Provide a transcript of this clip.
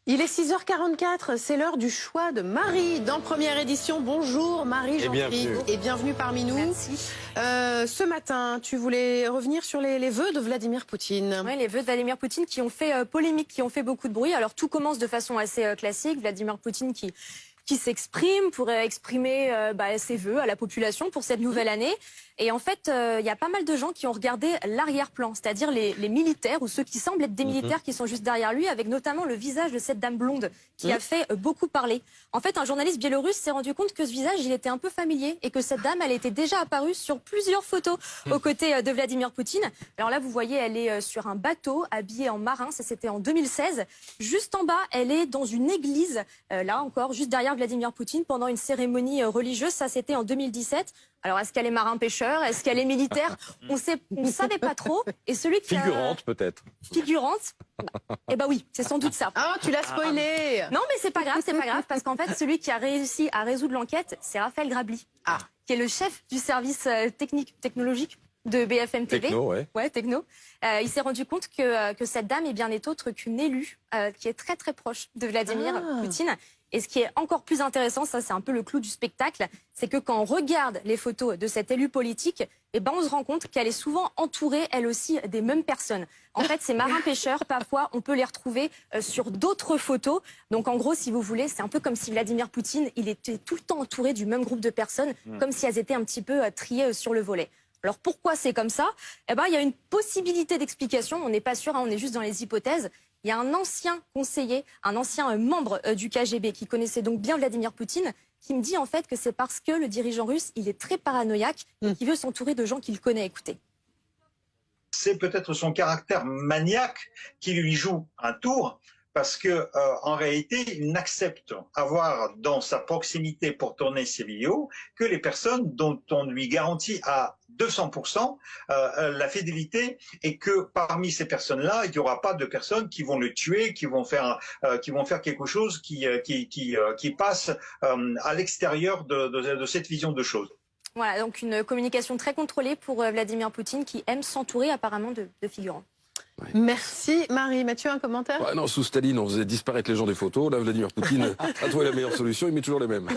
Il est 6h44, c'est l'heure du choix de Marie dans Première Édition. Bonjour Marie Gentry et bienvenue parmi nous. Merci. Ce matin, tu voulais revenir sur les vœux de Vladimir Poutine. Oui, les vœux de Vladimir Poutine qui ont fait polémique, qui ont fait beaucoup de bruit. Alors tout commence de façon assez classique. Vladimir Poutine qui s'exprime pour exprimer ses vœux à la population pour cette nouvelle année. Et en fait, il y a pas mal de gens qui ont regardé l'arrière-plan, c'est-à-dire les militaires ou ceux qui semblent être des militaires qui sont juste derrière lui, avec notamment le visage de cette dame blonde qui a fait beaucoup parler. En fait, un journaliste biélorusse s'est rendu compte que ce visage, il était un peu familier et que cette dame, elle était déjà apparue sur plusieurs photos aux côtés de Vladimir Poutine. Alors là, vous voyez, elle est sur un bateau habillée en marin, ça c'était en 2016. Juste en bas, elle est dans une église, là encore, juste derrière Vladimir Poutine, pendant une cérémonie religieuse, ça c'était en 2017. Alors, est-ce qu'elle est marin-pêcheur? Est-ce qu'elle est militaire? On ne savait pas trop. Et celui qui Figurante, peut-être. Figurante? Eh ben oui, c'est sans doute ça. Ah, tu l'as spoilé. Non, mais c'est pas grave, parce qu'en fait, celui qui a réussi à résoudre l'enquête, c'est Raphaël Grabli, qui est le chef du service technologique de BFM TV. Techno, ouais. Ouais, techno. Il s'est rendu compte que cette dame n'est autre qu'une élue qui est très très proche de Vladimir Poutine. Et ce qui est encore plus intéressant, ça c'est un peu le clou du spectacle, c'est que quand on regarde les photos de cette élue politique, on se rend compte qu'elle est souvent entourée, elle aussi, des mêmes personnes. En fait, ces marins-pêcheurs, parfois, on peut les retrouver sur d'autres photos. Donc en gros, si vous voulez, c'est un peu comme si Vladimir Poutine, il était tout le temps entouré du même groupe de personnes, comme si elles étaient un petit peu triées sur le volet. Alors pourquoi c'est comme ça? Il y a une possibilité d'explication, on n'est pas sûr, on est juste dans les hypothèses. Il y a un ancien conseiller, un ancien membre du KGB qui connaissait donc bien Vladimir Poutine, qui me dit en fait que c'est parce que le dirigeant russe, il est très paranoïaque et qu'il veut s'entourer de gens qu'il connaît. Écoutez. C'est peut-être son caractère maniaque qui lui joue un tour, parce que en réalité, il n'accepte avoir dans sa proximité pour tourner ses vidéos que les personnes dont on lui garantit à 200% la fidélité, et que parmi ces personnes-là, il n'y aura pas de personnes qui vont le tuer, qui vont faire quelque chose qui passe à l'extérieur de cette vision de choses. Voilà, donc une communication très contrôlée pour Vladimir Poutine qui aime s'entourer apparemment de figurants. Ouais. Merci Marie. Mathieu, un commentaire? Ouais, non, sous Staline, on faisait disparaître les gens des photos. Là, Vladimir Poutine a trouvé la meilleure solution, il met toujours les mêmes.